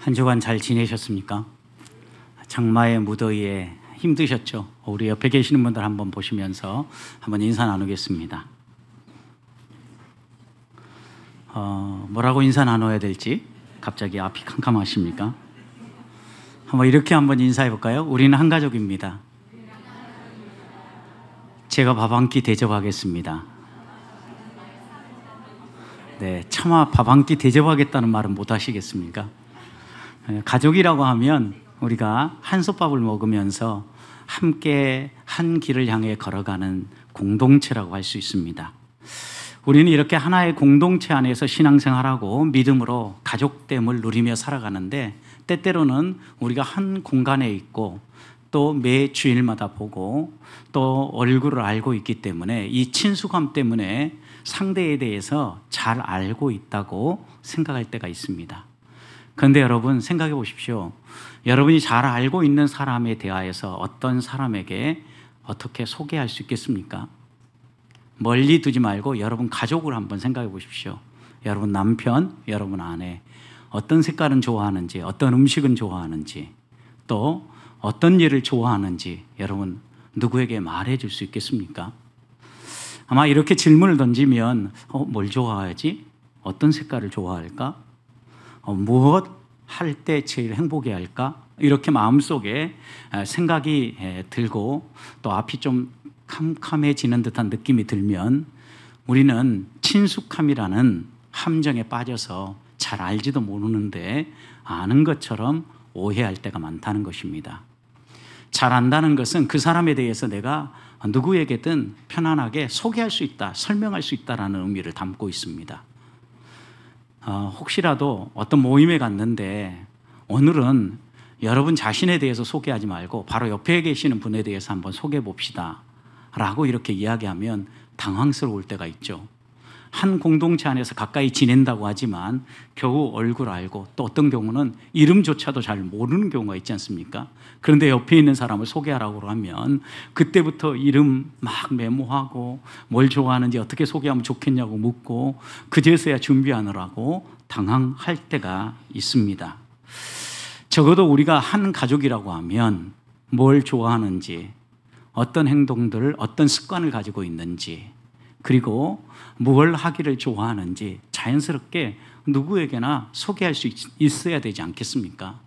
한 주간 잘 지내셨습니까? 장마의 무더위에 힘드셨죠? 우리 옆에 계시는 분들 한번 보시면서 한번 인사 나누겠습니다. 뭐라고 인사 나눠야 될지 갑자기 앞이 캄캄하십니까? 이렇게 한번 인사해 볼까요? 우리는 한 가족입니다. 제가 밥 한 끼 대접하겠습니다. 네, 차마 밥 한 끼 대접하겠다는 말은 못 하시겠습니까? 가족이라고 하면 우리가 한솥밥을 먹으면서 함께 한 길을 향해 걸어가는 공동체라고 할 수 있습니다. 우리는 이렇게 하나의 공동체 안에서 신앙생활하고 믿음으로 가족됨을 누리며 살아가는데, 때때로는 우리가 한 공간에 있고 또 매 주일마다 보고 또 얼굴을 알고 있기 때문에 이 친숙함 때문에 상대에 대해서 잘 알고 있다고 생각할 때가 있습니다. 그런데 여러분 생각해 보십시오. 여러분이 잘 알고 있는 사람에 대하여서 어떤 사람에게 어떻게 소개할 수 있겠습니까? 멀리 두지 말고 여러분 가족을 한번 생각해 보십시오. 여러분 남편, 여러분 아내, 어떤 색깔은 좋아하는지, 어떤 음식은 좋아하는지, 또 어떤 일을 좋아하는지 여러분 누구에게 말해 줄 수 있겠습니까? 아마 이렇게 질문을 던지면 뭘 좋아하지? 어떤 색깔을 좋아할까? 무엇 할 때 제일 행복해 할까? 이렇게 마음속에 생각이 들고 또 앞이 좀 캄캄해지는 듯한 느낌이 들면 우리는 친숙함이라는 함정에 빠져서 잘 알지도 모르는데 아는 것처럼 오해할 때가 많다는 것입니다. 잘 안다는 것은 그 사람에 대해서 내가 누구에게든 편안하게 소개할 수 있다, 설명할 수 있다라는 의미를 담고 있습니다. 혹시라도 어떤 모임에 갔는데 오늘은 여러분 자신에 대해서 소개하지 말고 바로 옆에 계시는 분에 대해서 한번 소개해 봅시다 라고 이렇게 이야기하면 당황스러울 때가 있죠. 한 공동체 안에서 가까이 지낸다고 하지만 겨우 얼굴 알고 또 어떤 경우는 이름조차도 잘 모르는 경우가 있지 않습니까? 그런데 옆에 있는 사람을 소개하라고 하면 그때부터 이름 막 메모하고 뭘 좋아하는지 어떻게 소개하면 좋겠냐고 묻고 그제서야 준비하느라고 당황할 때가 있습니다. 적어도 우리가 한 가족이라고 하면 뭘 좋아하는지, 어떤 행동들을, 어떤 습관을 가지고 있는지, 그리고 뭘 하기를 좋아하는지 자연스럽게 누구에게나 소개할 수 있어야 되지 않겠습니까?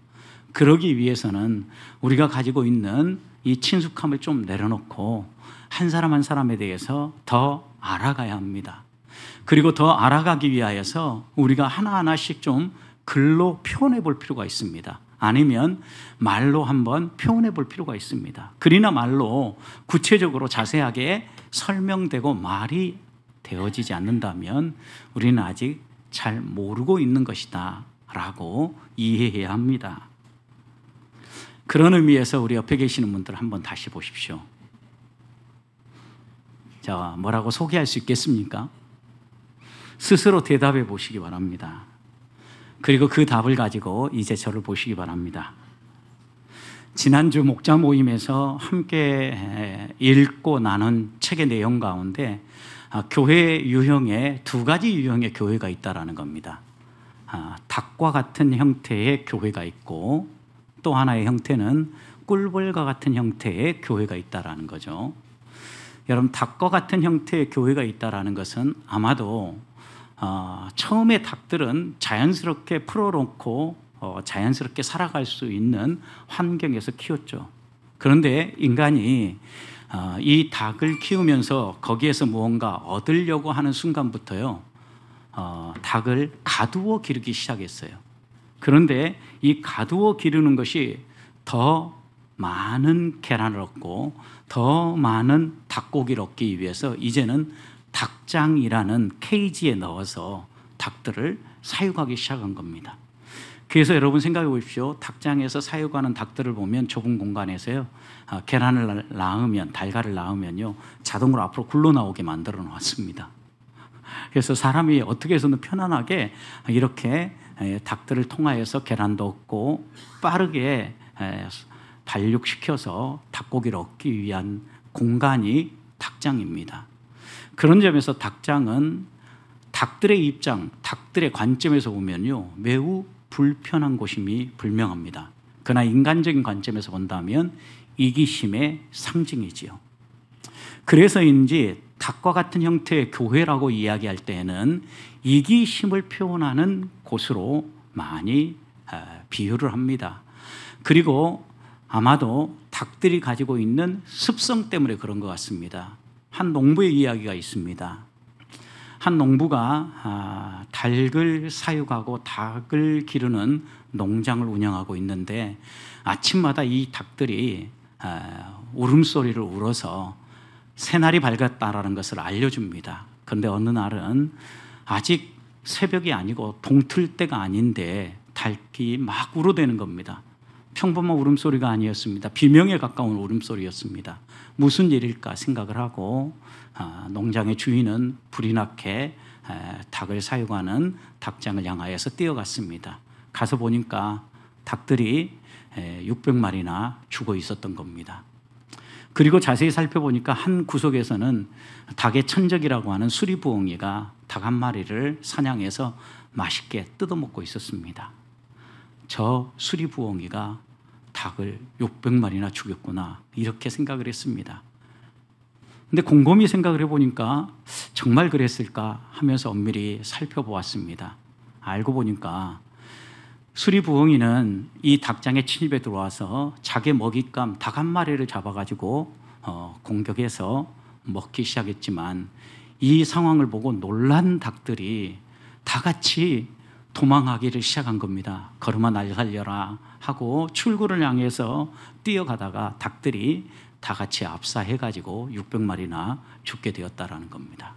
그러기 위해서는 우리가 가지고 있는 이 친숙함을 좀 내려놓고 한 사람 한 사람에 대해서 더 알아가야 합니다. 그리고 더 알아가기 위하여서 우리가 하나하나씩 좀 글로 표현해 볼 필요가 있습니다. 아니면 말로 한번 표현해 볼 필요가 있습니다. 글이나 말로 구체적으로 자세하게 설명되고 말이 되어지지 않는다면 우리는 아직 잘 모르고 있는 것이다 라고 이해해야 합니다. 그런 의미에서 우리 옆에 계시는 분들 한번 다시 보십시오. 자, 뭐라고 소개할 수 있겠습니까? 스스로 대답해 보시기 바랍니다. 그리고 그 답을 가지고 이제 저를 보시기 바랍니다. 지난주 목자 모임에서 함께 읽고 나눈 책의 내용 가운데 교회 유형에 두 가지 유형의 교회가 있다라는 겁니다. 닭과 같은 형태의 교회가 있고 또 하나의 형태는 꿀벌과 같은 형태의 교회가 있다라는 거죠. 여러분, 닭과 같은 형태의 교회가 있다라는 것은 아마도 처음에 닭들은 자연스럽게 풀어놓고 자연스럽게 살아갈 수 있는 환경에서 키웠죠. 그런데 인간이 이 닭을 키우면서 거기에서 무언가 얻으려고 하는 순간부터요, 닭을 가두어 기르기 시작했어요. 그런데 이 가두어 기르는 것이 더 많은 계란을 얻고 더 많은 닭고기를 얻기 위해서 이제는 닭장이라는 케이지에 넣어서 닭들을 사육하기 시작한 겁니다. 그래서 여러분 생각해 보십시오. 닭장에서 사육하는 닭들을 보면 좁은 공간에서요, 계란을 낳으면, 달걀을 낳으면요, 자동으로 앞으로 굴러 나오게 만들어 놓았습니다. 그래서 사람이 어떻게 해서든 편안하게 이렇게 닭들을 통하여서 계란도 얻고 빠르게 발육시켜서 닭고기를 얻기 위한 공간이 닭장입니다. 그런 점에서 닭장은 닭들의 입장, 닭들의 관점에서 보면요, 매우 불편한 곳임이 분명합니다. 그러나 인간적인 관점에서 본다면 이기심의 상징이지요. 그래서인지 닭과 같은 형태의 교회라고 이야기할 때에는 이기심을 표현하는 곳으로 많이 비유를 합니다. 그리고 아마도 닭들이 가지고 있는 습성 때문에 그런 것 같습니다. 한 농부의 이야기가 있습니다. 한 농부가 닭을 사육하고 닭을 기르는 농장을 운영하고 있는데 아침마다 이 닭들이 울음소리를 울어서 새날이 밝았다라는 것을 알려줍니다. 그런데 어느 날은 아직 새벽이 아니고 동틀 때가 아닌데 닭이 막 울어대는 겁니다. 평범한 울음소리가 아니었습니다. 비명에 가까운 울음소리였습니다. 무슨 일일까 생각을 하고 농장의 주인은 불이 나게 닭을 사육하는 닭장을 향하여서 뛰어갔습니다. 가서 보니까 닭들이 600마리나 죽어 있었던 겁니다. 그리고 자세히 살펴보니까 한 구석에서는 닭의 천적이라고 하는 수리부엉이가 닭 한 마리를 사냥해서 맛있게 뜯어먹고 있었습니다. 저 수리부엉이가 닭을 600마리나 죽였구나 이렇게 생각을 했습니다. 근데 곰곰이 생각을 해보니까 정말 그랬을까 하면서 엄밀히 살펴보았습니다. 알고 보니까 수리부엉이는 이 닭장에 침입해 들어와서 자기 먹잇감 닭 한 마리를 잡아가지고 공격해서 먹기 시작했지만 이 상황을 보고 놀란 닭들이 다 같이 도망하기를 시작한 겁니다. 걸음아 날 살려라 하고 출구를 향해서 뛰어가다가 닭들이 다 같이 압사해가지고 600마리나 죽게 되었다라는 겁니다.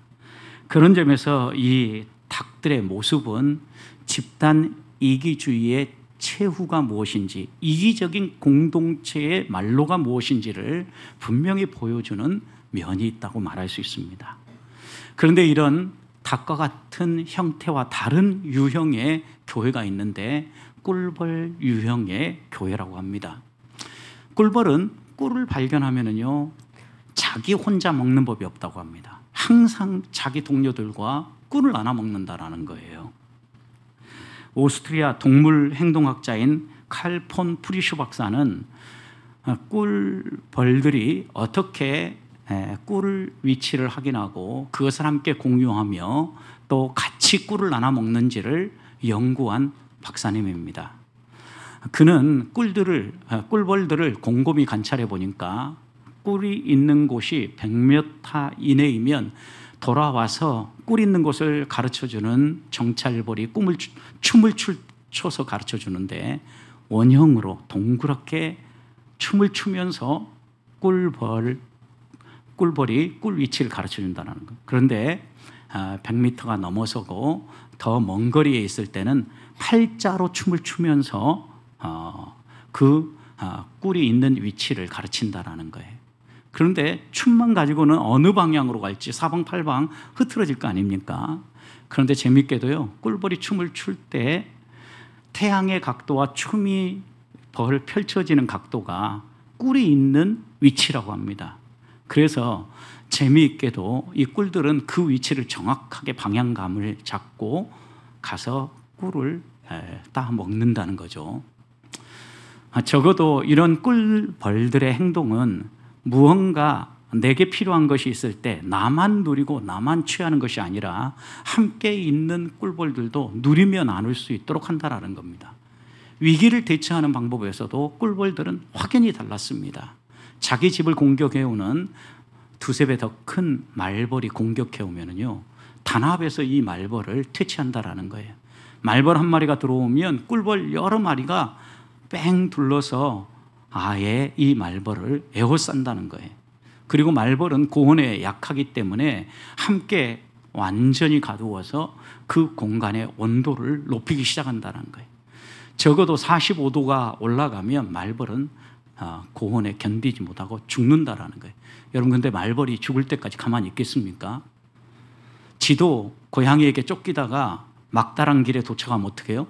그런 점에서 이 닭들의 모습은 집단 이기주의의 최후가 무엇인지, 이기적인 공동체의 말로가 무엇인지를 분명히 보여주는 면이 있다고 말할 수 있습니다. 그런데 이런 닭과 같은 형태와 다른 유형의 교회가 있는데 꿀벌 유형의 교회라고 합니다. 꿀벌은 꿀을 발견하면은요 자기 혼자 먹는 법이 없다고 합니다. 항상 자기 동료들과 꿀을 나눠 먹는다라는 거예요. 오스트리아 동물 행동학자인 칼 폰 프리슈 박사는 꿀벌들이 어떻게 꿀 위치를 확인하고 그것을 함께 공유하며 또 같이 꿀을 나눠 먹는지를 연구한 박사님입니다. 그는 꿀벌들을 곰곰이 관찰해 보니까 꿀이 있는 곳이 100m 이내이면 돌아와서 꿀 있는 곳을 가르쳐주는 정찰벌이 춤을 춰서 가르쳐주는데 원형으로 동그랗게 춤을 추면서 꿀벌이 꿀 위치를 가르쳐준다는 거예요. 그런데 100m가 넘어서고 더 먼 거리에 있을 때는 팔자로 춤을 추면서 꿀이 있는 위치를 가르친다라는 거예요. 그런데 춤만 가지고는 어느 방향으로 갈지 사방팔방 흐트러질 거 아닙니까? 그런데 재밌게도요, 꿀벌이 춤을 출 때 태양의 각도와 춤이 펼쳐지는 각도가 꿀이 있는 위치라고 합니다. 그래서 재미있게도 이 꿀들은 그 위치를 정확하게 방향감을 잡고 가서 꿀을 따 먹는다는 거죠. 적어도 이런 꿀벌들의 행동은 무언가 내게 필요한 것이 있을 때 나만 누리고 나만 취하는 것이 아니라 함께 있는 꿀벌들도 누리며 나눌 수 있도록 한다는 겁니다. 위기를 대처하는 방법에서도 꿀벌들은 확연히 달랐습니다. 자기 집을 공격해오는 두세 배 더 큰 말벌이 공격해오면요 단합해서 이 말벌을 퇴치한다라는 거예요. 말벌 한 마리가 들어오면 꿀벌 여러 마리가 뺑 둘러서 아예 이 말벌을 에워싼다는 거예요. 그리고 말벌은 고온에 약하기 때문에 함께 완전히 가두어서 그 공간의 온도를 높이기 시작한다는 거예요. 적어도 45도가 올라가면 말벌은 고온에 견디지 못하고 죽는다라는 거예요. 여러분, 근데 말벌이 죽을 때까지 가만히 있겠습니까? 지도 고양이에게 쫓기다가 막다른 길에 도착하면 어떻게 해요?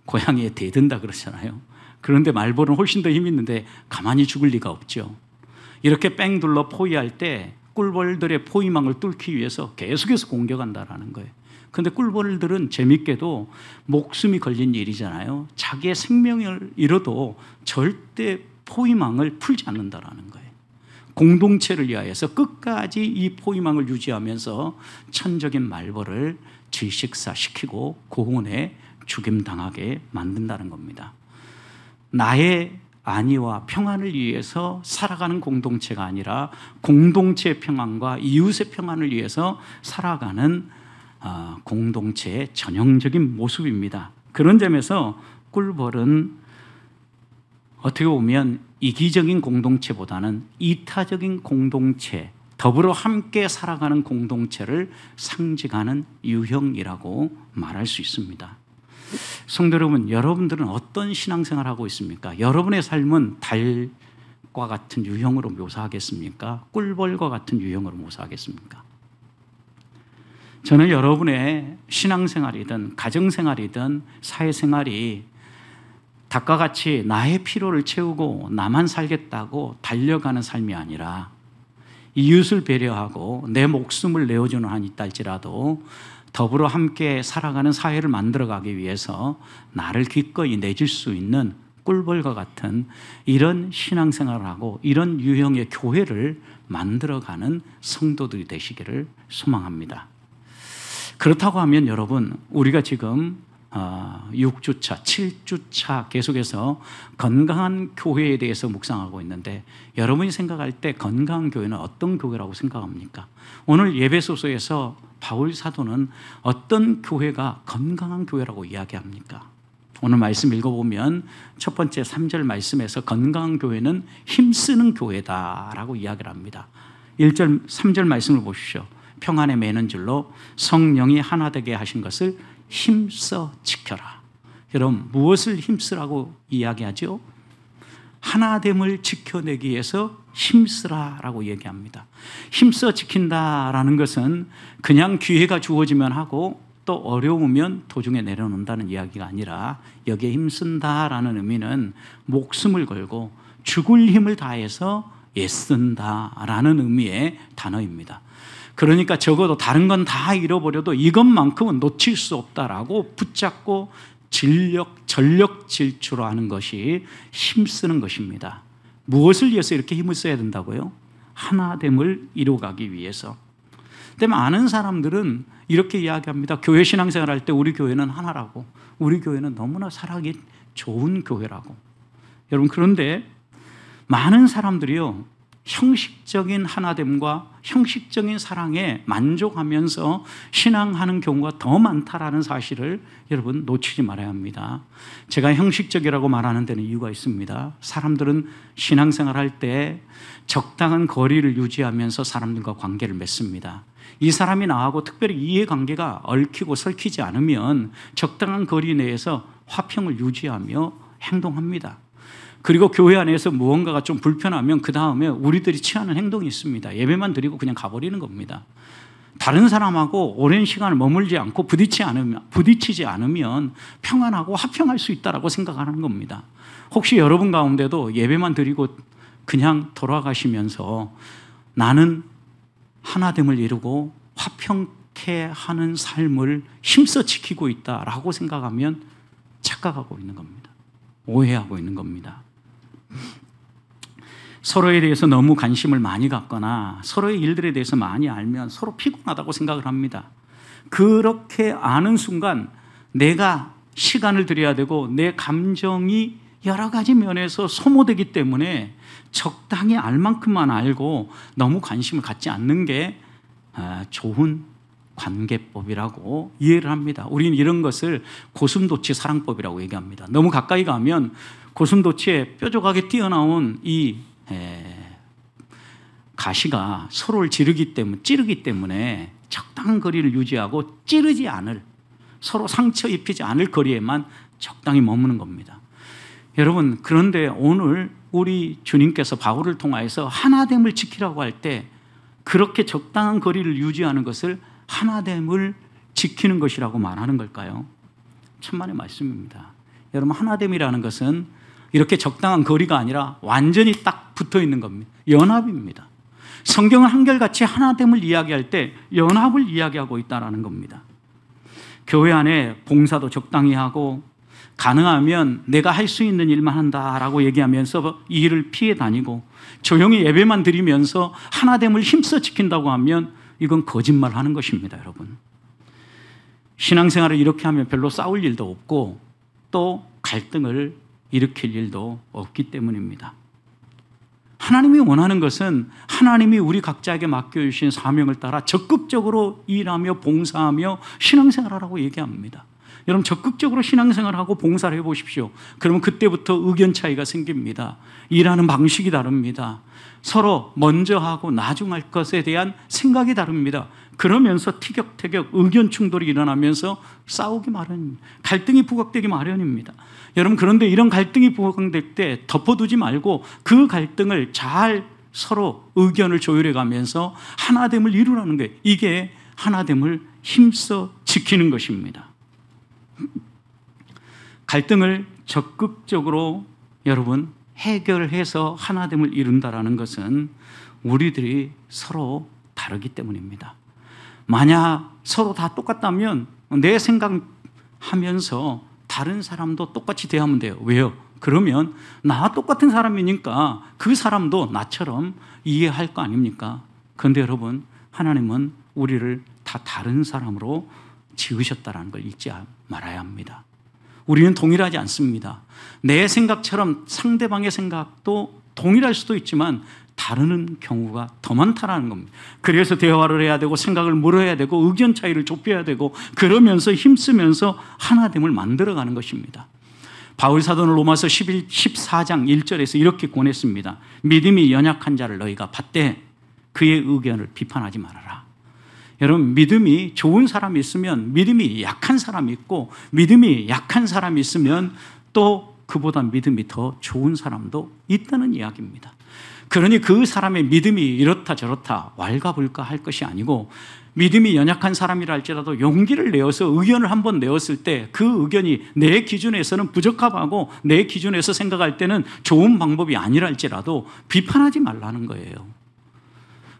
고양이에 대든다 그러잖아요. 그런데 말벌은 훨씬 더 힘이 있는데 가만히 죽을 리가 없죠. 이렇게 뺑 둘러 포위할 때 꿀벌들의 포위망을 뚫기 위해서 계속해서 공격한다라는 거예요. 그런데 꿀벌들은 재밌게도 목숨이 걸린 일이잖아요. 자기의 생명을 잃어도 절대 포위망을 풀지 않는다라는 거예요. 공동체를 위하여서 끝까지 이 포위망을 유지하면서 천적인 말벌을 질식사시키고 고온에 죽임당하게 만든다는 겁니다. 나의 안위와 평안을 위해서 살아가는 공동체가 아니라 공동체의 평안과 이웃의 평안을 위해서 살아가는 공동체의 전형적인 모습입니다. 그런 점에서 꿀벌은 어떻게 보면 이기적인 공동체보다는 이타적인 공동체, 더불어 함께 살아가는 공동체를 상징하는 유형이라고 말할 수 있습니다. 성도 여러분, 여러분들은 어떤 신앙생활을 하고 있습니까? 여러분의 삶은 달과 같은 유형으로 묘사하겠습니까? 꿀벌과 같은 유형으로 묘사하겠습니까? 저는 여러분의 신앙생활이든 가정생활이든 사회생활이 닭과 같이 나의 피로를 채우고 나만 살겠다고 달려가는 삶이 아니라 이웃을 배려하고 내 목숨을 내어주는 한이 있다 할지라도 더불어 함께 살아가는 사회를 만들어가기 위해서 나를 기꺼이 내줄 수 있는 꿀벌과 같은 이런 신앙생활을 하고 이런 유형의 교회를 만들어가는 성도들이 되시기를 소망합니다. 그렇다고 하면 여러분, 우리가 지금 6주차, 7주차 계속해서 건강한 교회에 대해서 묵상하고 있는데 여러분이 생각할 때 건강한 교회는 어떤 교회라고 생각합니까? 오늘 예배소서에서 바울 사도는 어떤 교회가 건강한 교회라고 이야기합니까? 오늘 말씀 읽어보면 첫 번째 3절 말씀에서 건강한 교회는 힘쓰는 교회다라고 이야기를 합니다. 1절, 3절 말씀을 보십시오. 평안에 매는 줄로 성령이 하나 되게 하신 것을 힘써 지켜라. 여러분, 무엇을 힘쓰라고 이야기하죠? 하나됨을 지켜내기 위해서 힘쓰라라고 얘기합니다. 힘써 지킨다라는 것은 그냥 기회가 주어지면 하고 또 어려우면 도중에 내려놓는다는 이야기가 아니라 여기에 힘쓴다라는 의미는 목숨을 걸고 죽을 힘을 다해서 애쓴다라는 의미의 단어입니다. 그러니까 적어도 다른 건 다 잃어버려도 이것만큼은 놓칠 수 없다라고 붙잡고 전력 질주하는 것이 힘쓰는 것입니다. 무엇을 위해서 이렇게 힘을 써야 된다고요? 하나됨을 이루어가기 위해서. 근데 많은 사람들은 이렇게 이야기합니다. 교회 신앙생활 할 때 우리 교회는 하나라고, 우리 교회는 너무나 살아기 좋은 교회라고. 여러분, 그런데 많은 사람들이요, 형식적인 하나됨과 형식적인 사랑에 만족하면서 신앙하는 경우가 더 많다라는 사실을 여러분 놓치지 말아야 합니다. 제가 형식적이라고 말하는 데는 이유가 있습니다. 사람들은 신앙생활 할 때 적당한 거리를 유지하면서 사람들과 관계를 맺습니다. 이 사람이 나하고 특별히 이해관계가 얽히고 설키지 않으면 적당한 거리 내에서 화평을 유지하며 행동합니다. 그리고 교회 안에서 무언가가 좀 불편하면 그 다음에 우리들이 취하는 행동이 있습니다. 예배만 드리고 그냥 가버리는 겁니다. 다른 사람하고 오랜 시간을 머물지 않고 부딪히지 않으면 평안하고 화평할 수 있다고 생각하는 겁니다. 혹시 여러분 가운데도 예배만 드리고 그냥 돌아가시면서 나는 하나됨을 이루고 화평케 하는 삶을 힘써 지키고 있다라고 생각하면 착각하고 있는 겁니다. 오해하고 있는 겁니다. 서로에 대해서 너무 관심을 많이 갖거나 서로의 일들에 대해서 많이 알면 서로 피곤하다고 생각을 합니다. 그렇게 아는 순간 내가 시간을 들여야 되고 내 감정이 여러 가지 면에서 소모되기 때문에 적당히 알 만큼만 알고 너무 관심을 갖지 않는 게 좋은 관계법이라고 이해를 합니다. 우리는 이런 것을 고슴도치 사랑법이라고 얘기합니다. 너무 가까이 가면 고슴도치에 뾰족하게 튀어나온 이 가시가 서로를 찌르기 때문에 적당한 거리를 유지하고 찌르지 않을, 서로 상처 입히지 않을 거리에만 적당히 머무는 겁니다. 여러분, 그런데 오늘 우리 주님께서 바울을 통하여서 하나됨을 지키라고 할 때 그렇게 적당한 거리를 유지하는 것을 하나됨을 지키는 것이라고 말하는 걸까요? 천만의 말씀입니다. 여러분, 하나됨이라는 것은 이렇게 적당한 거리가 아니라 완전히 딱 붙어 있는 겁니다. 연합입니다. 성경은 한결같이 하나됨을 이야기할 때 연합을 이야기하고 있다는 겁니다. 교회 안에 봉사도 적당히 하고 가능하면 내가 할 수 있는 일만 한다라고 얘기하면서 이 일을 피해 다니고 조용히 예배만 드리면서 하나됨을 힘써 지킨다고 하면 이건 거짓말하는 것입니다, 여러분. 신앙생활을 이렇게 하면 별로 싸울 일도 없고 또 갈등을 일으킬 일도 없기 때문입니다. 하나님이 원하는 것은 하나님이 우리 각자에게 맡겨주신 사명을 따라 적극적으로 일하며 봉사하며 신앙생활하라고 얘기합니다. 여러분 적극적으로 신앙생활하고 봉사를 해보십시오. 그러면 그때부터 의견 차이가 생깁니다. 일하는 방식이 다릅니다. 서로 먼저 하고 나중 할 것에 대한 생각이 다릅니다. 그러면서 티격태격 의견 충돌이 일어나면서 싸우기 마련입니다. 갈등이 부각되기 마련입니다. 여러분 그런데 이런 갈등이 부각될 때 덮어두지 말고 그 갈등을 잘 서로 의견을 조율해 가면서 하나됨을 이루라는 거예요. 이게 하나됨을 힘써 지키는 것입니다. 갈등을 적극적으로 여러분 해결해서 하나됨을 이룬다라는 것은 우리들이 서로 다르기 때문입니다. 만약 서로 다 똑같다면 내 생각하면서 다른 사람도 똑같이 대하면 돼요. 왜요? 그러면 나와 똑같은 사람이니까 그 사람도 나처럼 이해할 거 아닙니까? 그런데 여러분 하나님은 우리를 다 다른 사람으로 지으셨다는 걸 잊지 말아야 합니다. 우리는 동일하지 않습니다. 내 생각처럼 상대방의 생각도 동일할 수도 있지만 다르는 경우가 더 많다는 겁니다. 그래서 대화를 해야 되고 생각을 물어야 되고 의견 차이를 좁혀야 되고 그러면서 힘쓰면서 하나됨을 만들어가는 것입니다. 바울 사도는 로마서 14장 1절에서 이렇게 권했습니다. 믿음이 연약한 자를 너희가 받되 그의 의견을 비판하지 말아라. 여러분 믿음이 좋은 사람이 있으면 믿음이 약한 사람이 있고 믿음이 약한 사람이 있으면 또 그보다 믿음이 더 좋은 사람도 있다는 이야기입니다. 그러니 그 사람의 믿음이 이렇다 저렇다 왈가불가 할 것이 아니고 믿음이 연약한 사람이라 할지라도 용기를 내어서 의견을 한번 내었을 때 그 의견이 내 기준에서는 부적합하고 내 기준에서 생각할 때는 좋은 방법이 아니라 할지라도 비판하지 말라는 거예요.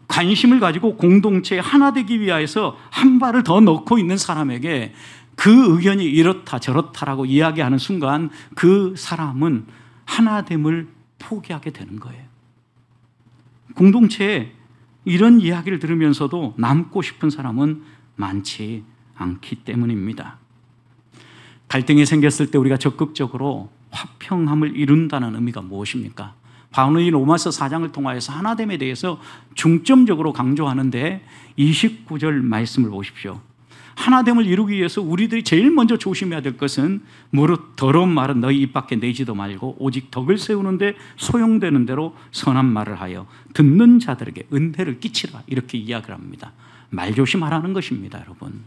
관심을 가지고 공동체에 하나 되기 위해서 한 발을 더 넣고 있는 사람에게 그 의견이 이렇다 저렇다라고 이야기하는 순간 그 사람은 하나됨을 포기하게 되는 거예요. 공동체에 이런 이야기를 들으면서도 남고 싶은 사람은 많지 않기 때문입니다. 갈등이 생겼을 때 우리가 적극적으로 화평함을 이룬다는 의미가 무엇입니까? 바울이 로마서 4장을 통하여서 하나됨에 대해서 중점적으로 강조하는데 29절 말씀을 보십시오. 하나됨을 이루기 위해서 우리들이 제일 먼저 조심해야 될 것은 무릇 더러운 말은 너희 입 밖에 내지도 말고 오직 덕을 세우는데 소용되는 대로 선한 말을 하여 듣는 자들에게 은혜를 끼치라 이렇게 이야기를 합니다. 말 조심하라는 것입니다. 여러분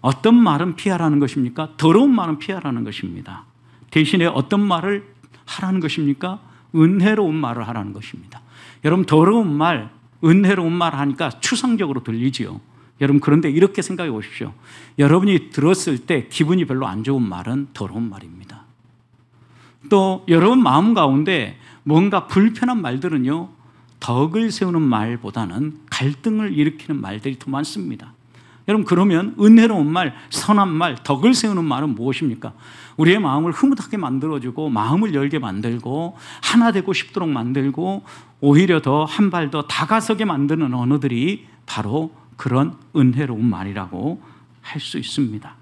어떤 말은 피하라는 것입니까? 더러운 말은 피하라는 것입니다. 대신에 어떤 말을 하라는 것입니까? 은혜로운 말을 하라는 것입니다. 여러분 더러운 말, 은혜로운 말 하니까 추상적으로 들리지요. 여러분 그런데 이렇게 생각해 보십시오. 여러분이 들었을 때 기분이 별로 안 좋은 말은 더러운 말입니다. 또 여러분 마음 가운데 뭔가 불편한 말들은요 덕을 세우는 말보다는 갈등을 일으키는 말들이 더 많습니다. 여러분 그러면 은혜로운 말, 선한 말, 덕을 세우는 말은 무엇입니까? 우리의 마음을 흐뭇하게 만들어주고 마음을 열게 만들고 하나 되고 싶도록 만들고 오히려 더 한 발 더 다가서게 만드는 언어들이 바로 그런 은혜로운 말이라고 할 수 있습니다.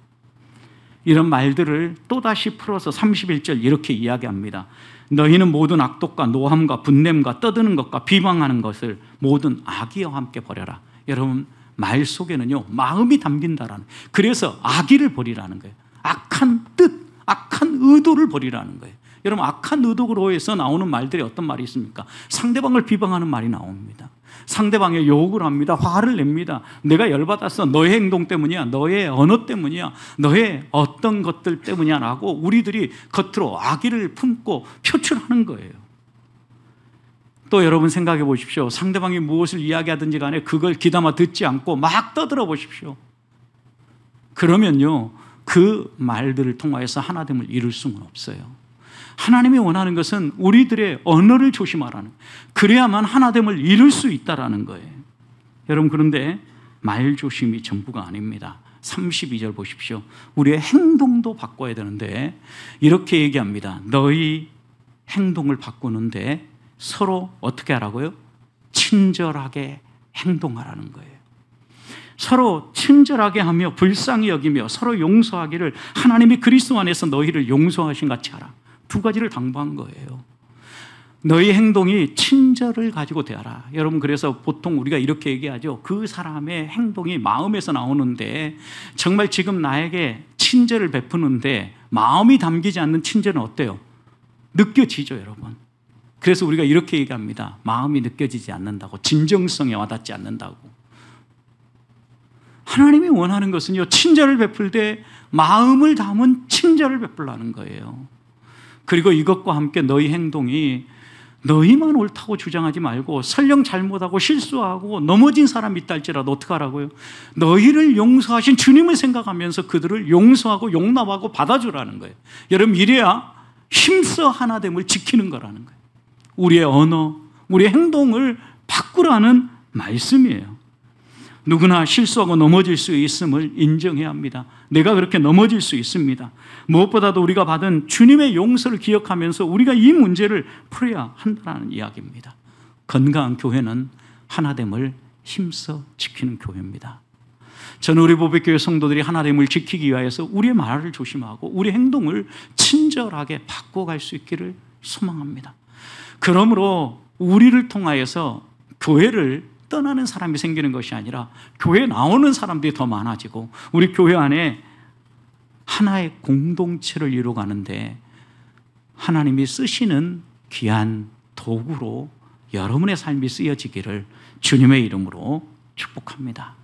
이런 말들을 또다시 풀어서 31절 이렇게 이야기합니다. 너희는 모든 악독과 노함과 분냄과 떠드는 것과 비방하는 것을 모든 악의와 함께 버려라. 여러분 말 속에는요 마음이 담긴다라는, 그래서 악의를 버리라는 거예요. 악한 뜻, 악한 의도를 버리라는 거예요. 여러분 악한 의도로 해서 나오는 말들이 어떤 말이 있습니까? 상대방을 비방하는 말이 나옵니다. 상대방의 욕을 합니다. 화를 냅니다. 내가 열받았어. 너의 행동 때문이야. 너의 언어 때문이야. 너의 어떤 것들 때문이야 라고 우리들이 겉으로 악의를 품고 표출하는 거예요. 또 여러분 생각해 보십시오. 상대방이 무엇을 이야기하든지 간에 그걸 귀담아 듣지 않고 막 떠들어 보십시오. 그러면요 그 말들을 통하여서 하나됨을 이룰 수는 없어요. 하나님이 원하는 것은 우리들의 언어를 조심하라는, 그래야만 하나됨을 이룰 수 있다라는 거예요. 여러분 그런데 말 조심이 전부가 아닙니다. 32절 보십시오. 우리의 행동도 바꿔야 되는데 이렇게 얘기합니다. 너희 행동을 바꾸는데 서로 어떻게 하라고요? 친절하게 행동하라는 거예요. 서로 친절하게 하며 불쌍히 여기며 서로 용서하기를 하나님이 그리스도 안에서 너희를 용서하신 같이 하라. 두 가지를 당부한 거예요. 너희 행동이 친절을 가지고 대하라. 여러분, 그래서 보통 우리가 이렇게 얘기하죠. 그 사람의 행동이 마음에서 나오는데 정말 지금 나에게 친절을 베푸는데 마음이 담기지 않는 친절은 어때요? 느껴지죠, 여러분. 그래서 우리가 이렇게 얘기합니다. 마음이 느껴지지 않는다고, 진정성에 와닿지 않는다고. 하나님이 원하는 것은요, 친절을 베풀 때 마음을 담은 친절을 베풀라는 거예요. 그리고 이것과 함께 너희 행동이 너희만 옳다고 주장하지 말고 설령 잘못하고 실수하고 넘어진 사람이 있다 할지라도 어떻게 하라고요? 너희를 용서하신 주님을 생각하면서 그들을 용서하고 용납하고 받아주라는 거예요. 여러분, 이래야 힘써 하나됨을 지키는 거라는 거예요. 우리의 언어, 우리의 행동을 바꾸라는 말씀이에요. 누구나 실수하고 넘어질 수 있음을 인정해야 합니다. 내가 그렇게 넘어질 수 있습니다. 무엇보다도 우리가 받은 주님의 용서를 기억하면서 우리가 이 문제를 풀어야 한다는 이야기입니다. 건강한 교회는 하나됨을 힘써 지키는 교회입니다. 저는 우리 보배교회 성도들이 하나됨을 지키기 위하여서 우리의 말을 조심하고 우리 행동을 친절하게 바꿔갈 수 있기를 소망합니다. 그러므로 우리를 통하여서 교회를 떠나는 사람이 생기는 것이 아니라 교회에 나오는 사람들이 더 많아지고 우리 교회 안에 하나의 공동체를 이루어가는데 하나님이 쓰시는 귀한 도구로 여러분의 삶이 쓰여지기를 주님의 이름으로 축복합니다.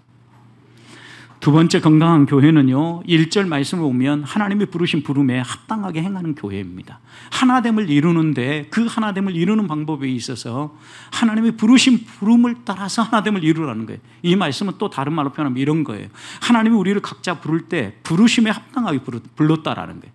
두 번째 건강한 교회는요, 1절 말씀을 보면 하나님이 부르신 부름에 합당하게 행하는 교회입니다. 하나됨을 이루는데 그 하나됨을 이루는 방법에 있어서 하나님이 부르신 부름을 따라서 하나됨을 이루라는 거예요. 이 말씀은 또 다른 말로 표현하면 이런 거예요. 하나님이 우리를 각자 부를 때 부르심에 합당하게 불렀다라는 거예요.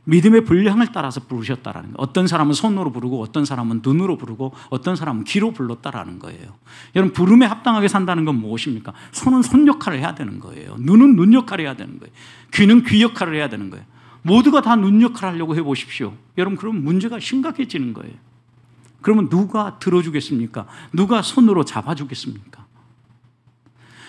믿음의 분량을 따라서 부르셨다라는 거예요. 어떤 사람은 손으로 부르고 어떤 사람은 눈으로 부르고 어떤 사람은 귀로 불렀다라는 거예요. 여러분, 부름에 합당하게 산다는 건 무엇입니까? 손은 손 역할을 해야 되는 거예요. 눈은 눈 역할을 해야 되는 거예요. 귀는 귀 역할을 해야 되는 거예요. 모두가 다 눈 역할을 하려고 해보십시오. 여러분, 그러면 문제가 심각해지는 거예요. 그러면 누가 들어주겠습니까? 누가 손으로 잡아주겠습니까?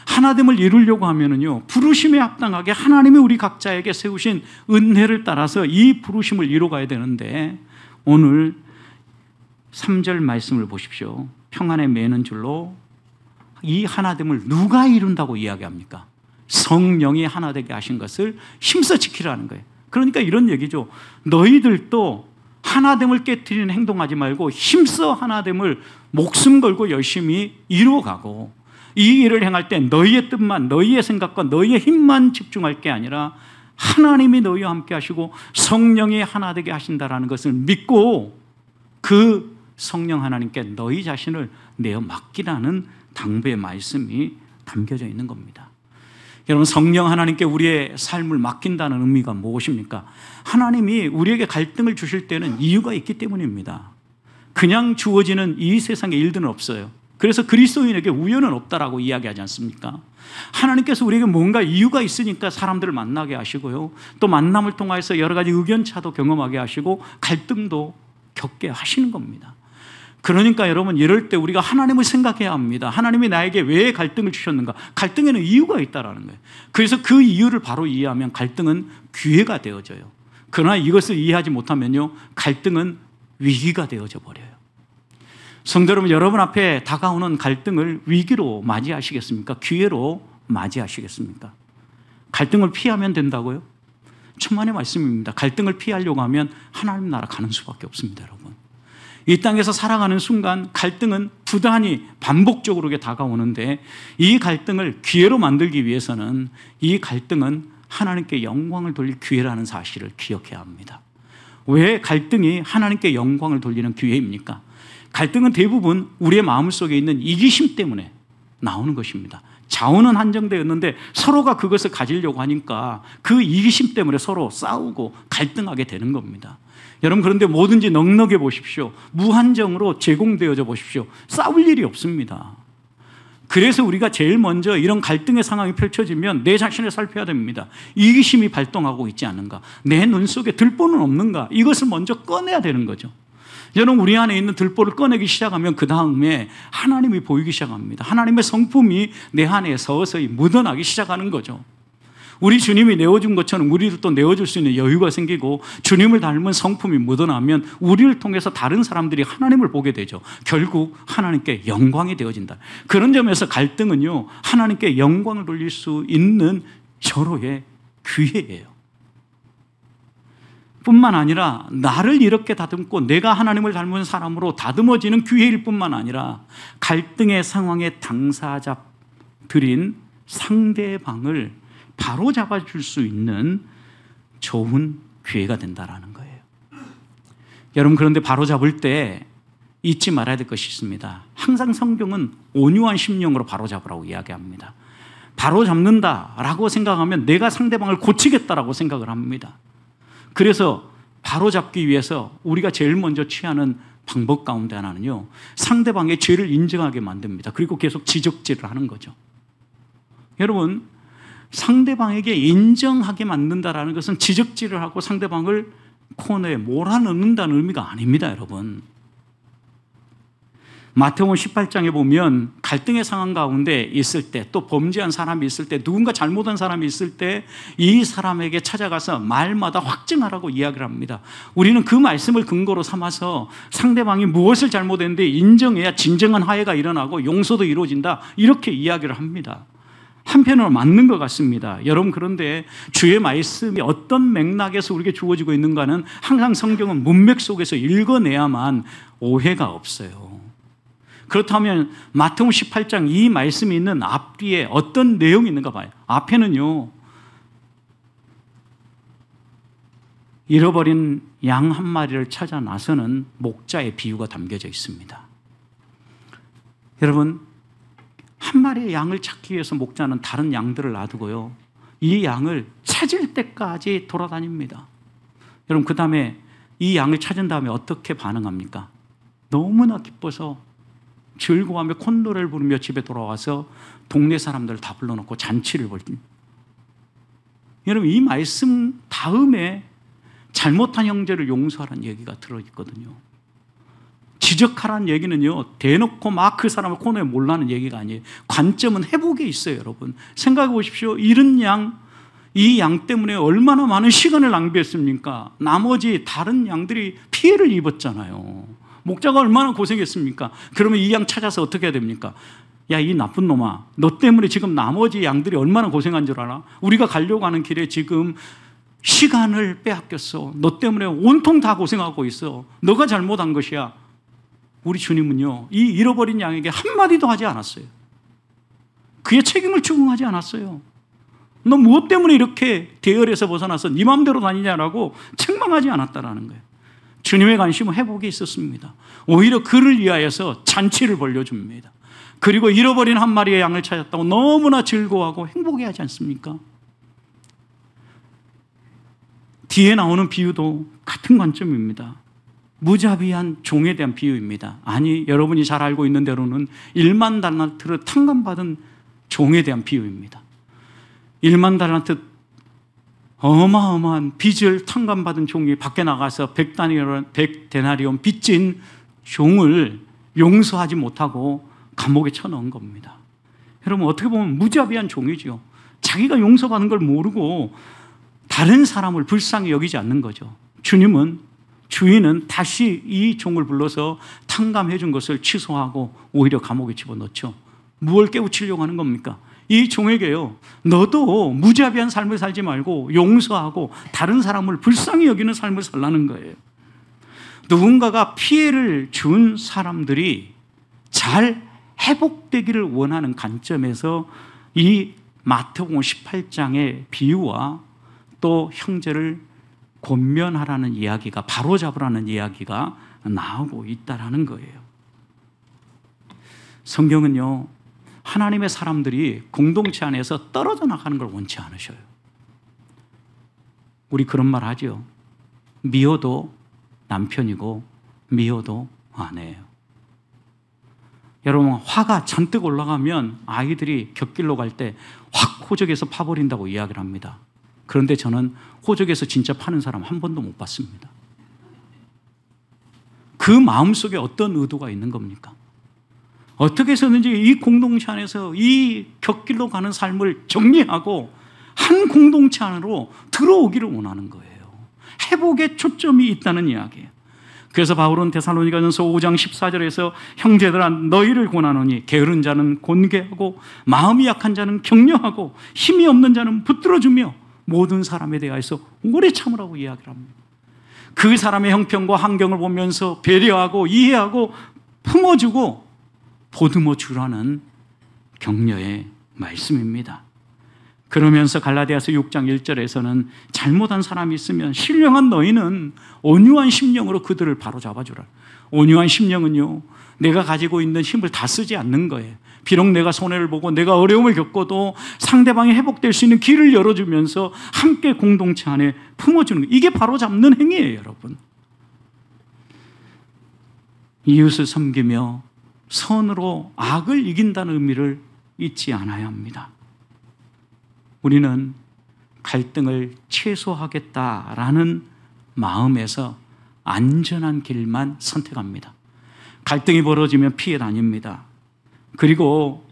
하나됨을 이루려고 하면은요, 부르심에 합당하게 하나님이 우리 각자에게 세우신 은혜를 따라서 이 부르심을 이루어가야 되는데 오늘 3절 말씀을 보십시오. 평안에 매는 줄로 이 하나됨을 누가 이룬다고 이야기합니까? 성령이 하나되게 하신 것을 힘써 지키라는 거예요. 그러니까 이런 얘기죠. 너희들도 하나됨을 깨트리는 행동하지 말고 힘써 하나됨을 목숨 걸고 열심히 이루어가고 이 일을 행할 때 너희의 뜻만, 너희의 생각과 너희의 힘만 집중할 게 아니라 하나님이 너희와 함께 하시고 성령이 하나 되게 하신다라는 것을 믿고 그 성령 하나님께 너희 자신을 내어 맡기라는 당부의 말씀이 담겨져 있는 겁니다. 여러분, 성령 하나님께 우리의 삶을 맡긴다는 의미가 무엇입니까? 하나님이 우리에게 갈등을 주실 때는 이유가 있기 때문입니다. 그냥 주어지는 이 세상의 일들은 없어요. 그래서 그리스도인에게 우연은 없다라고 이야기하지 않습니까? 하나님께서 우리에게 뭔가 이유가 있으니까 사람들을 만나게 하시고요. 또 만남을 통해서 여러 가지 의견차도 경험하게 하시고 갈등도 겪게 하시는 겁니다. 그러니까 여러분, 이럴 때 우리가 하나님을 생각해야 합니다. 하나님이 나에게 왜 갈등을 주셨는가? 갈등에는 이유가 있다라는 거예요. 그래서 그 이유를 바로 이해하면 갈등은 기회가 되어져요. 그러나 이것을 이해하지 못하면요, 갈등은 위기가 되어져 버려요. 성도 여러분, 여러분 앞에 다가오는 갈등을 위기로 맞이하시겠습니까? 기회로 맞이하시겠습니까? 갈등을 피하면 된다고요? 천만의 말씀입니다. 갈등을 피하려고 하면 하나님 나라 가는 수밖에 없습니다, 여러분. 이 땅에서 살아가는 순간 갈등은 부단히 반복적으로 다가오는데 이 갈등을 기회로 만들기 위해서는 이 갈등은 하나님께 영광을 돌릴 기회라는 사실을 기억해야 합니다. 왜 갈등이 하나님께 영광을 돌리는 기회입니까? 갈등은 대부분 우리의 마음속에 있는 이기심 때문에 나오는 것입니다. 자원은 한정되었는데 서로가 그것을 가지려고 하니까 그 이기심 때문에 서로 싸우고 갈등하게 되는 겁니다. 여러분, 그런데 뭐든지 넉넉해 보십시오. 무한정으로 제공되어져 보십시오. 싸울 일이 없습니다. 그래서 우리가 제일 먼저 이런 갈등의 상황이 펼쳐지면 내 자신을 살펴야 됩니다. 이기심이 발동하고 있지 않은가? 내 눈 속에 들보는 없는가? 이것을 먼저 꺼내야 되는 거죠. 여러분, 우리 안에 있는 들보를 꺼내기 시작하면 그 다음에 하나님이 보이기 시작합니다. 하나님의 성품이 내 안에 서서히 묻어나기 시작하는 거죠. 우리 주님이 내어준 것처럼 우리도 또 내어줄 수 있는 여유가 생기고 주님을 닮은 성품이 묻어나면 우리를 통해서 다른 사람들이 하나님을 보게 되죠. 결국 하나님께 영광이 되어진다. 그런 점에서 갈등은요, 하나님께 영광을 돌릴 수 있는 서로의 기회예요. 뿐만 아니라 나를 이렇게 다듬고 내가 하나님을 닮은 사람으로 다듬어지는 기회일 뿐만 아니라 갈등의 상황의 당사자들인 상대방을 바로 잡아줄 수 있는 좋은 기회가 된다는 거예요. 여러분, 그런데 바로 잡을 때 잊지 말아야 될 것이 있습니다. 항상 성경은 온유한 심령으로 바로 잡으라고 이야기합니다. 바로 잡는다라고 생각하면 내가 상대방을 고치겠다라고 생각을 합니다. 그래서 바로 잡기 위해서 우리가 제일 먼저 취하는 방법 가운데 하나는요, 상대방의 죄를 인정하게 만듭니다. 그리고 계속 지적질을 하는 거죠. 여러분, 상대방에게 인정하게 만든다라는 것은 지적질을 하고 상대방을 코너에 몰아넣는다는 의미가 아닙니다, 여러분. 마태복음 18장에 보면 갈등의 상황 가운데 있을 때, 또 범죄한 사람이 있을 때, 누군가 잘못한 사람이 있을 때 이 사람에게 찾아가서 말마다 확증하라고 이야기를 합니다. 우리는 그 말씀을 근거로 삼아서 상대방이 무엇을 잘못했는데 인정해야 진정한 화해가 일어나고 용서도 이루어진다, 이렇게 이야기를 합니다. 한편으로 맞는 것 같습니다. 여러분, 그런데 주의 말씀이 어떤 맥락에서 우리에게 주어지고 있는가는 항상 성경은 문맥 속에서 읽어내야만 오해가 없어요. 그렇다면 마태복음 18장 이 말씀이 있는 앞뒤에 어떤 내용이 있는가 봐요. 앞에는요, 잃어버린 양 한 마리를 찾아 나서는 목자의 비유가 담겨져 있습니다. 여러분, 한 마리의 양을 찾기 위해서 목자는 다른 양들을 놔두고요, 이 양을 찾을 때까지 돌아다닙니다. 여러분, 그 다음에 이 양을 찾은 다음에 어떻게 반응합니까? 너무나 기뻐서 즐거워하며 콧노래를 부르며 집에 돌아와서 동네 사람들을 다 불러놓고 잔치를 벌입니다. 여러분, 이 말씀 다음에 잘못한 형제를 용서하라는 얘기가 들어있거든요. 지적하라는 얘기는요, 대놓고 막 그 사람을 코너에 몰라는 얘기가 아니에요. 관점은 회복에 있어요, 여러분. 생각해 보십시오. 잃은 양, 이 양 때문에 얼마나 많은 시간을 낭비했습니까? 나머지 다른 양들이 피해를 입었잖아요. 목자가 얼마나 고생했습니까? 그러면 이 양 찾아서 어떻게 해야 됩니까? 야, 이 나쁜 놈아, 너 때문에 지금 나머지 양들이 얼마나 고생한 줄 알아? 우리가 가려고 하는 길에 지금 시간을 빼앗겼어. 너 때문에 온통 다 고생하고 있어. 너가 잘못한 것이야. 우리 주님은요, 이 잃어버린 양에게 한마디도 하지 않았어요. 그의 책임을 추궁하지 않았어요. 너 무엇 때문에 이렇게 대열에서 벗어나서 네 마음대로 다니냐라고 책망하지 않았다라는 거예요. 주님의 관심은 회복에 있었습니다. 오히려 그를 위하여서 잔치를 벌려줍니다. 그리고 잃어버린 한 마리의 양을 찾았다고 너무나 즐거워하고 행복해하지 않습니까? 뒤에 나오는 비유도 같은 관점입니다. 무자비한 종에 대한 비유입니다. 아니, 여러분이 잘 알고 있는 대로는 1만 달란트를 탕감받은 종에 대한 비유입니다. 1만 달란트 어마어마한 빚을 탕감받은 종이 밖에 나가서 100데나리온 빚진 종을 용서하지 못하고 감옥에 쳐넣은 겁니다. 여러분, 어떻게 보면 무자비한 종이죠. 자기가 용서받은 걸 모르고 다른 사람을 불쌍히 여기지 않는 거죠. 주인은 다시 이 종을 불러서 탕감해 준 것을 취소하고 오히려 감옥에 집어넣죠. 무엇을 깨우치려고 하는 겁니까? 이 종에게요, 너도 무자비한 삶을 살지 말고 용서하고 다른 사람을 불쌍히 여기는 삶을 살라는 거예요. 누군가가 피해를 준 사람들이 잘 회복되기를 원하는 관점에서 이 마태복음 18장의 비유와 또 형제를 권면하라는 이야기가, 바로잡으라는 이야기가 나오고 있다라는 거예요. 성경은요, 하나님의 사람들이 공동체 안에서 떨어져 나가는 걸 원치 않으셔요. 우리 그런 말 하죠. 미워도 남편이고 미워도 아내예요. 여러분, 화가 잔뜩 올라가면 아이들이 곁길로 갈 때 확 호적에서 파버린다고 이야기를 합니다. 그런데 저는 호적에서 진짜 파는 사람 한 번도 못 봤습니다. 그 마음속에 어떤 의도가 있는 겁니까? 어떻게 해서든지 이 공동체 안에서 이 곁길로 가는 삶을 정리하고 한 공동체 안으로 들어오기를 원하는 거예요. 회복에 초점이 있다는 이야기예요. 그래서 바울은 데살로니가전서 5장 14절에서 형제들아 너희를 권하노니 게으른 자는 곤개하고 마음이 약한 자는 격려하고 힘이 없는 자는 붙들어주며 모든 사람에 대하여서 오래 참으라고 이야기를 합니다. 그 사람의 형편과 환경을 보면서 배려하고 이해하고 품어주고 보듬어 주라는 격려의 말씀입니다. 그러면서 갈라디아서 6장 1절에서는 잘못한 사람이 있으면 신령한 너희는 온유한 심령으로 그들을 바로잡아주라. 온유한 심령은요, 내가 가지고 있는 힘을 다 쓰지 않는 거예요. 비록 내가 손해를 보고 내가 어려움을 겪어도 상대방이 회복될 수 있는 길을 열어주면서 함께 공동체 안에 품어주는 거예요. 이게 바로잡는 행위예요, 여러분. 이웃을 섬기며 선으로 악을 이긴다는 의미를 잊지 않아야 합니다. 우리는 갈등을 최소화하겠다라는 마음에서 안전한 길만 선택합니다. 갈등이 벌어지면 피해 다닙니다. 그리고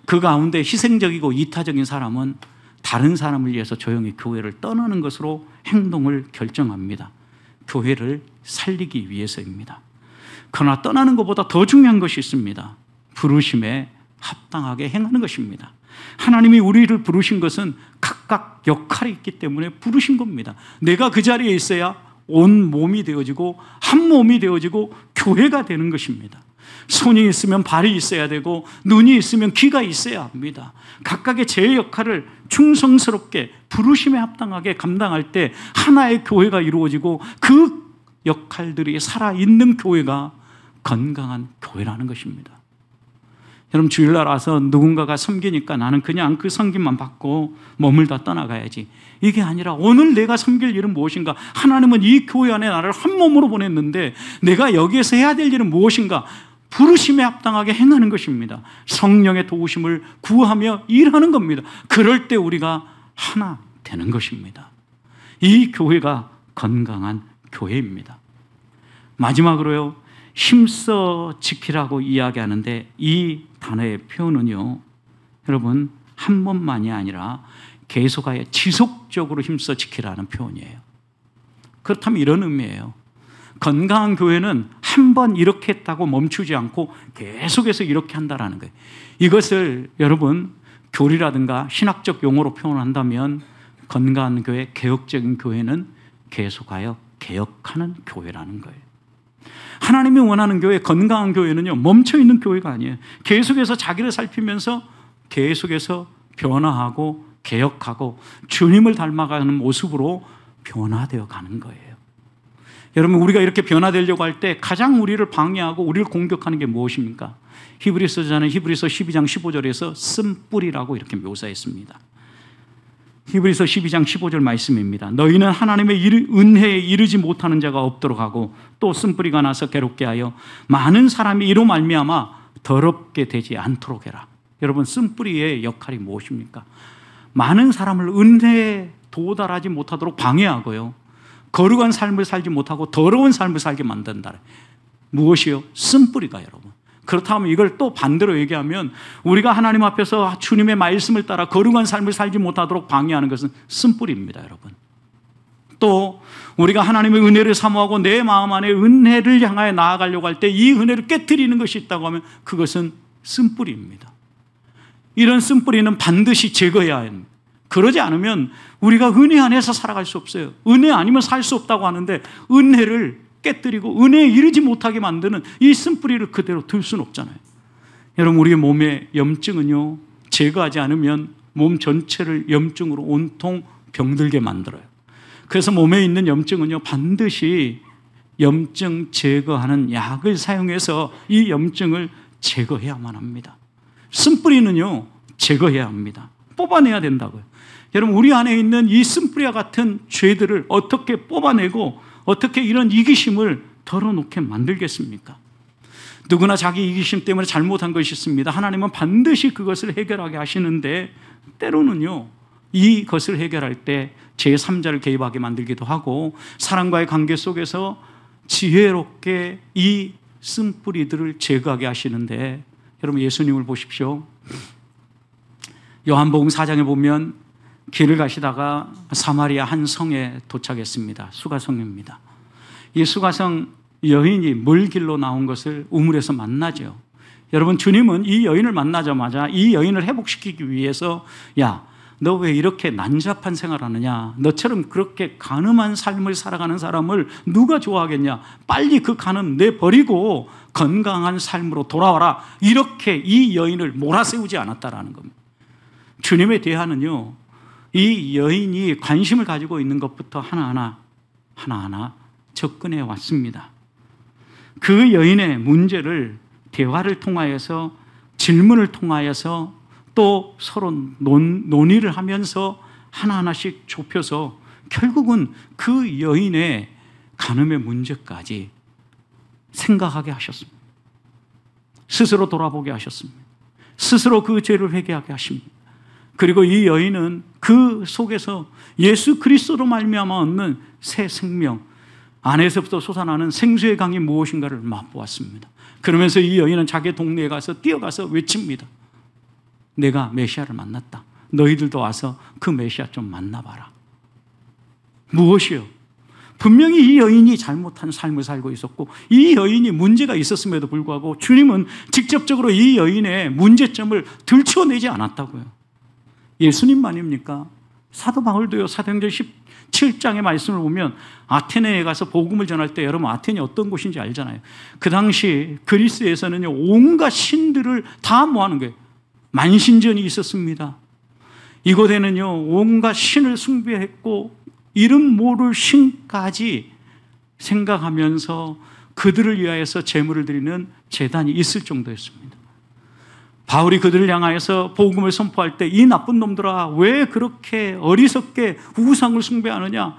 그 가운데 희생적이고 이타적인 사람은 다른 사람을 위해서 조용히 교회를 떠나는 것으로 행동을 결정합니다. 교회를 살리기 위해서입니다. 그러나 떠나는 것보다 더 중요한 것이 있습니다. 부르심에 합당하게 행하는 것입니다. 하나님이 우리를 부르신 것은 각각 역할이 있기 때문에 부르신 겁니다. 내가 그 자리에 있어야 온 몸이 되어지고 한 몸이 되어지고 교회가 되는 것입니다. 손이 있으면 발이 있어야 되고 눈이 있으면 귀가 있어야 합니다. 각각의 제 역할을 충성스럽게 부르심에 합당하게 감당할 때 하나의 교회가 이루어지고 그 역할들이 살아있는 교회가 건강한 교회라는 것입니다. 여러분, 주일날 와서 누군가가 섬기니까 나는 그냥 그 섬김만 받고 머물다 떠나가야지, 이게 아니라 오늘 내가 섬길 일은 무엇인가? 하나님은 이 교회 안에 나를 한 몸으로 보냈는데 내가 여기에서 해야 될 일은 무엇인가? 부르심에 합당하게 행하는 것입니다. 성령의 도우심을 구하며 일하는 겁니다. 그럴 때 우리가 하나 되는 것입니다. 이 교회가 건강한 교회입니다. 마지막으로요, 힘써 지키라고 이야기하는데 이 단어의 표현은요, 여러분, 한 번만이 아니라 계속하여 지속적으로 힘써 지키라는 표현이에요. 그렇다면 이런 의미예요. 건강한 교회는 한 번 이렇게 했다고 멈추지 않고 계속해서 이렇게 한다라는 거예요. 이것을 여러분 교리라든가 신학적 용어로 표현한다면 건강한 교회, 개혁적인 교회는 계속하여 개혁하는 교회라는 거예요. 하나님이 원하는 교회, 건강한 교회는요, 멈춰있는 교회가 아니에요. 계속해서 자기를 살피면서 계속해서 변화하고 개혁하고 주님을 닮아가는 모습으로 변화되어 가는 거예요. 여러분, 우리가 이렇게 변화되려고 할 때 가장 우리를 방해하고 우리를 공격하는 게 무엇입니까? 히브리서자는 히브리서 12장 15절에서 쓴뿌리라고 이렇게 묘사했습니다. 히브리서 12장 15절 말씀입니다. 너희는 하나님의 은혜에 이르지 못하는 자가 없도록 하고 또 쓴뿌리가 나서 괴롭게 하여 많은 사람이 이로 말미암아 더럽게 되지 않도록 해라. 여러분, 쓴뿌리의 역할이 무엇입니까? 많은 사람을 은혜에 도달하지 못하도록 방해하고요, 거룩한 삶을 살지 못하고 더러운 삶을 살게 만든다. 무엇이요? 쓴뿌리가, 여러분. 그렇다면 이걸 또 반대로 얘기하면 우리가 하나님 앞에서 주님의 말씀을 따라 거룩한 삶을 살지 못하도록 방해하는 것은 쓴뿌리입니다, 여러분. 또 우리가 하나님의 은혜를 사모하고 내 마음 안에 은혜를 향하여 나아가려고 할 때 이 은혜를 깨트리는 것이 있다고 하면 그것은 쓴뿌리입니다. 이런 쓴뿌리는 반드시 제거해야 합니다. 그러지 않으면 우리가 은혜 안에서 살아갈 수 없어요. 은혜 아니면 살 수 없다고 하는데 은혜를 깨뜨리고 은혜에 이르지 못하게 만드는 이 쓴뿌리를 그대로 둘 수는 없잖아요. 여러분, 우리의 몸의 염증은요, 제거하지 않으면 몸 전체를 염증으로 온통 병들게 만들어요. 그래서 몸에 있는 염증은요, 반드시 염증 제거하는 약을 사용해서 이 염증을 제거해야만 합니다. 쓴뿌리는요, 제거해야 합니다. 뽑아내야 된다고요. 여러분, 우리 안에 있는 이 쓴뿌리와 같은 죄들을 어떻게 뽑아내고 어떻게 이런 이기심을 덜어놓게 만들겠습니까? 누구나 자기 이기심 때문에 잘못한 것이 있습니다. 하나님은 반드시 그것을 해결하게 하시는데 때로는요, 이것을 해결할 때 제3자를 개입하게 만들기도 하고 사람과의 관계 속에서 지혜롭게 이 쓴뿌리들을 제거하게 하시는데, 여러분 예수님을 보십시오. 요한복음 4장에 보면 길을 가시다가 사마리아 한 성에 도착했습니다. 수가성입니다. 이 수가성 여인이 물길로 나온 것을 우물에서 만나죠. 여러분, 주님은 이 여인을 만나자마자 이 여인을 회복시키기 위해서, 야, 너 왜 이렇게 난잡한 생활하느냐? 너처럼 그렇게 간음한 삶을 살아가는 사람을 누가 좋아하겠냐? 빨리 그 간음 내버리고 건강한 삶으로 돌아와라. 이렇게 이 여인을 몰아세우지 않았다라는 겁니다. 주님의 대화는요, 이 여인이 관심을 가지고 있는 것부터 하나하나 접근해 왔습니다. 그 여인의 문제를 대화를 통하여서, 질문을 통하여서, 또 서로 논의를 하면서 하나하나씩 좁혀서 결국은 그 여인의 간음의 문제까지 생각하게 하셨습니다. 스스로 돌아보게 하셨습니다. 스스로 그 죄를 회개하게 하십니다. 그리고 이 여인은 그 속에서 예수 그리스도로 말미암아 얻는 새 생명, 안에서부터 솟아나는 생수의 강이 무엇인가를 맛보았습니다. 그러면서 이 여인은 자기 동네에 가서 뛰어가서 외칩니다. 내가 메시아를 만났다. 너희들도 와서 그 메시아 좀 만나봐라. 무엇이요? 분명히 이 여인이 잘못한 삶을 살고 있었고 이 여인이 문제가 있었음에도 불구하고 주님은 직접적으로 이 여인의 문제점을 들춰내지 않았다고요. 예수님만입니까? 사도 바울도요, 사도행전 17장의 말씀을 보면 아테네에 가서 복음을 전할 때, 여러분 아테네 어떤 곳인지 알잖아요. 그 당시 그리스에서는요, 온갖 신들을 다 모아놓은 거예요. 만신전이 있었습니다. 이곳에는요, 온갖 신을 숭배했고 이름 모를 신까지 생각하면서 그들을 위하여서 제물을 드리는 제단이 있을 정도였습니다. 바울이 그들을 향하여서 복음을 선포할 때, 이 나쁜 놈들아 왜 그렇게 어리석게 우상을 숭배하느냐?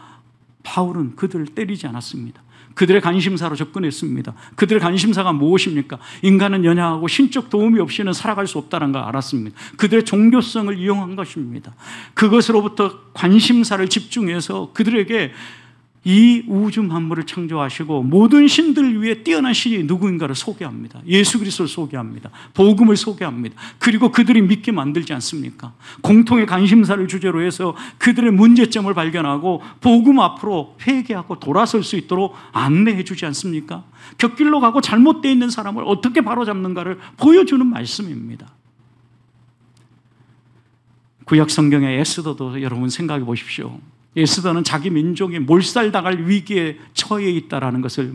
바울은 그들을 때리지 않았습니다. 그들의 관심사로 접근했습니다. 그들의 관심사가 무엇입니까? 인간은 연약하고 신적 도움이 없이는 살아갈 수 없다는 걸 알았습니다. 그들의 종교성을 이용한 것입니다. 그것으로부터 관심사를 집중해서 그들에게 이 우주 만물을 창조하시고 모든 신들을 위해 뛰어난 신이 누구인가를 소개합니다. 예수 그리스도를 소개합니다. 복음을 소개합니다. 그리고 그들이 믿게 만들지 않습니까? 공통의 관심사를 주제로 해서 그들의 문제점을 발견하고 복음 앞으로 회개하고 돌아설 수 있도록 안내해 주지 않습니까? 곁길로 가고 잘못되어 있는 사람을 어떻게 바로잡는가를 보여주는 말씀입니다. 구약 성경의 에스더도 여러분 생각해 보십시오. 에스더는 자기 민족이 몰살당할 위기에 처해 있다는 것을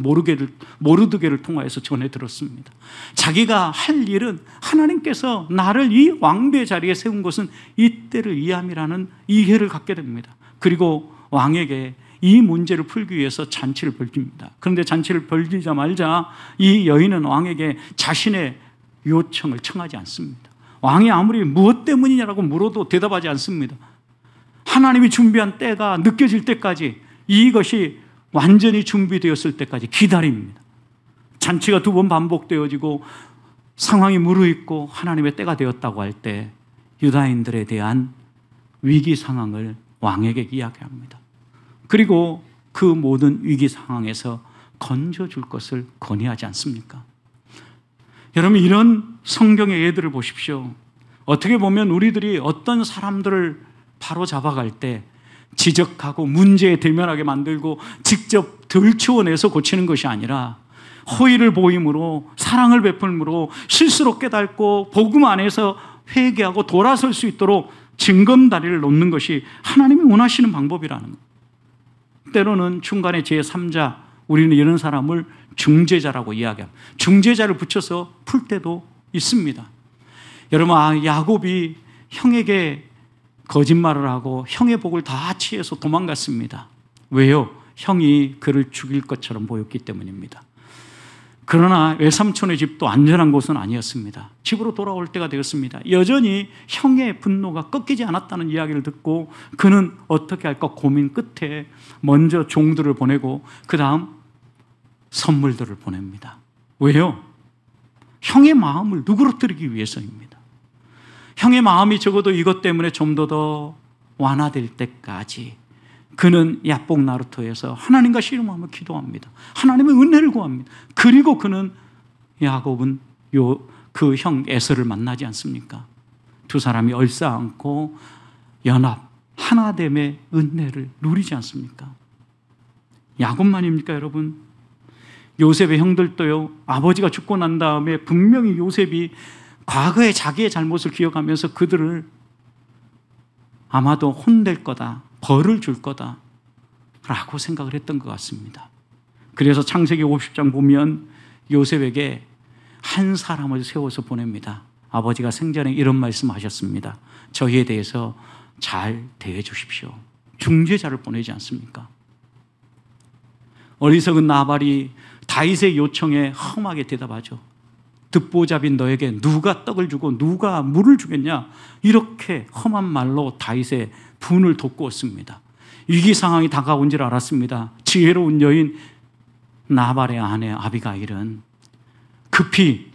모르드게를 통하여서 전해 들었습니다. 자기가 할 일은 하나님께서 나를 이 왕비의 자리에 세운 것은 이때를 이함이라는 이해를 갖게 됩니다. 그리고 왕에게 이 문제를 풀기 위해서 잔치를 벌입니다. 그런데 잔치를 벌이자마자 이 여인은 왕에게 자신의 요청을 청하지 않습니다. 왕이 아무리 무엇 때문이냐라고 물어도 대답하지 않습니다. 하나님이 준비한 때가 느껴질 때까지, 이것이 완전히 준비되었을 때까지 기다립니다. 잔치가 2번 반복되어지고 상황이 무르익고 하나님의 때가 되었다고 할 때 유다인들에 대한 위기 상황을 왕에게 이야기합니다. 그리고 그 모든 위기 상황에서 건져줄 것을 건의하지 않습니까? 여러분, 이런 성경의 예들을 보십시오. 어떻게 보면 우리들이 어떤 사람들을 바로 잡아갈 때 지적하고 문제에 대면하게 만들고 직접 들추어내서 고치는 것이 아니라 호의를 보임으로, 사랑을 베풀므로, 실수로 깨닫고 복음 안에서 회개하고 돌아설 수 있도록 징검다리를 놓는 것이 하나님이 원하시는 방법이라는 것. 때로는 중간에 제3자, 우리는 이런 사람을 중재자라고 이야기합니다. 중재자를 붙여서 풀 때도 있습니다. 여러분, 야곱이 형에게 거짓말을 하고 형의 복을 다 취해서 도망갔습니다. 왜요? 형이 그를 죽일 것처럼 보였기 때문입니다. 그러나 외삼촌의 집도 안전한 곳은 아니었습니다. 집으로 돌아올 때가 되었습니다. 여전히 형의 분노가 꺾이지 않았다는 이야기를 듣고 그는 어떻게 할까 고민 끝에 먼저 종들을 보내고 그 다음 선물들을 보냅니다. 왜요? 형의 마음을 누그러뜨리기 위해서입니다. 형의 마음이 적어도 이것 때문에 좀 더 완화될 때까지 그는 야복 나루토에서 하나님과 씨름하며 기도합니다. 하나님의 은혜를 구합니다. 그리고 그는 야곱은 그 형 에서를 만나지 않습니까? 두 사람이 얼싸안고 연합, 하나됨의 은혜를 누리지 않습니까? 야곱만입니까, 여러분? 요셉의 형들도요, 아버지가 죽고 난 다음에 분명히 요셉이 과거의 자기의 잘못을 기억하면서 그들을 아마도 혼낼 거다, 벌을 줄 거다 라고 생각을 했던 것 같습니다. 그래서 창세기 50장 보면 요셉에게 한 사람을 세워서 보냅니다. 아버지가 생전에 이런 말씀하셨습니다. 저희에 대해서 잘 대해 주십시오. 중재자를 보내지 않습니까? 어리석은 나발이 다윗의 요청에 험하게 대답하죠. 듣보잡인 너에게 누가 떡을 주고 누가 물을 주겠냐? 이렇게 험한 말로 다윗의 분을 돋구었습니다. 위기 상황이 다가온 줄 알았습니다. 지혜로운 여인 나발의 아내 아비가일은 급히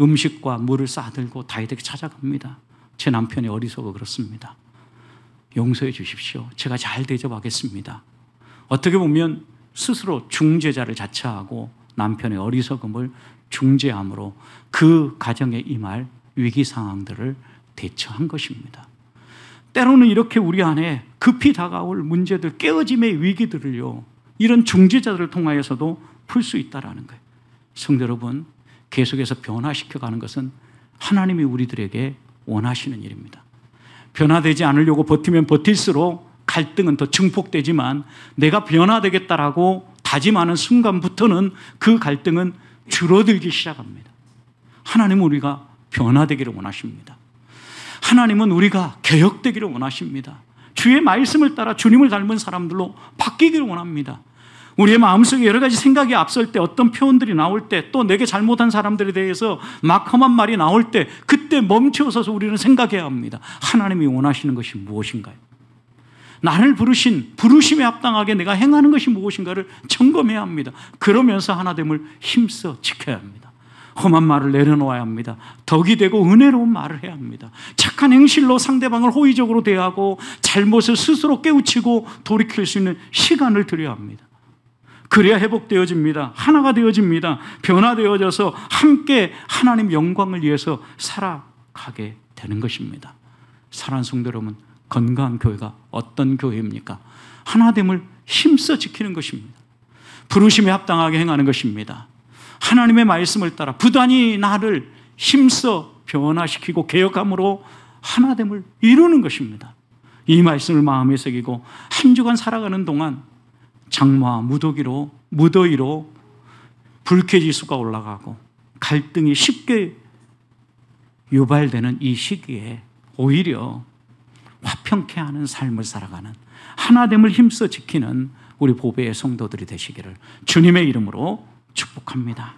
음식과 물을 싸들고 다윗에게 찾아갑니다. 제 남편이 어리석어 그렇습니다. 용서해 주십시오. 제가 잘 대접하겠습니다. 어떻게 보면 스스로 중재자를 자처하고 남편의 어리석음을 중재함으로 그 가정에 임할 위기 상황들을 대처한 것입니다. 때로는 이렇게 우리 안에 급히 다가올 문제들, 깨어짐의 위기들을요, 이런 중재자들을 통하여서도 풀 수 있다는 거예요. 성도 여러분, 계속해서 변화시켜가는 것은 하나님이 우리들에게 원하시는 일입니다. 변화되지 않으려고 버티면 버틸수록 갈등은 더 증폭되지만 내가 변화되겠다라고 다짐하는 순간부터는 그 갈등은 줄어들기 시작합니다. 하나님은 우리가 변화되기를 원하십니다. 하나님은 우리가 개혁되기를 원하십니다. 주의 말씀을 따라 주님을 닮은 사람들로 바뀌기를 원합니다. 우리의 마음속에 여러 가지 생각이 앞설 때, 어떤 표현들이 나올 때, 또 내게 잘못한 사람들에 대해서 막 험한 말이 나올 때, 그때 멈춰서서 우리는 생각해야 합니다. 하나님이 원하시는 것이 무엇인가요? 나를 부르심에 합당하게 내가 행하는 것이 무엇인가를 점검해야 합니다. 그러면서 하나됨을 힘써 지켜야 합니다. 험한 말을 내려놓아야 합니다. 덕이 되고 은혜로운 말을 해야 합니다. 착한 행실로 상대방을 호의적으로 대하고 잘못을 스스로 깨우치고 돌이킬 수 있는 시간을 드려야 합니다. 그래야 회복되어집니다. 하나가 되어집니다. 변화되어져서 함께 하나님 영광을 위해서 살아가게 되는 것입니다. 사랑하는 성도 여러분, 건강한 교회가 어떤 교회입니까? 하나됨을 힘써 지키는 것입니다. 부르심에 합당하게 행하는 것입니다. 하나님의 말씀을 따라 부단히 나를 힘써 변화시키고 개혁함으로 하나됨을 이루는 것입니다. 이 말씀을 마음에 새기고 한 주간 살아가는 동안 장마와 무더위로 불쾌지수가 올라가고 갈등이 쉽게 유발되는 이 시기에 오히려 화평케 하는 삶을 살아가는, 하나됨을 힘써 지키는 우리 보배의 성도들이 되시기를 주님의 이름으로 축복합니다.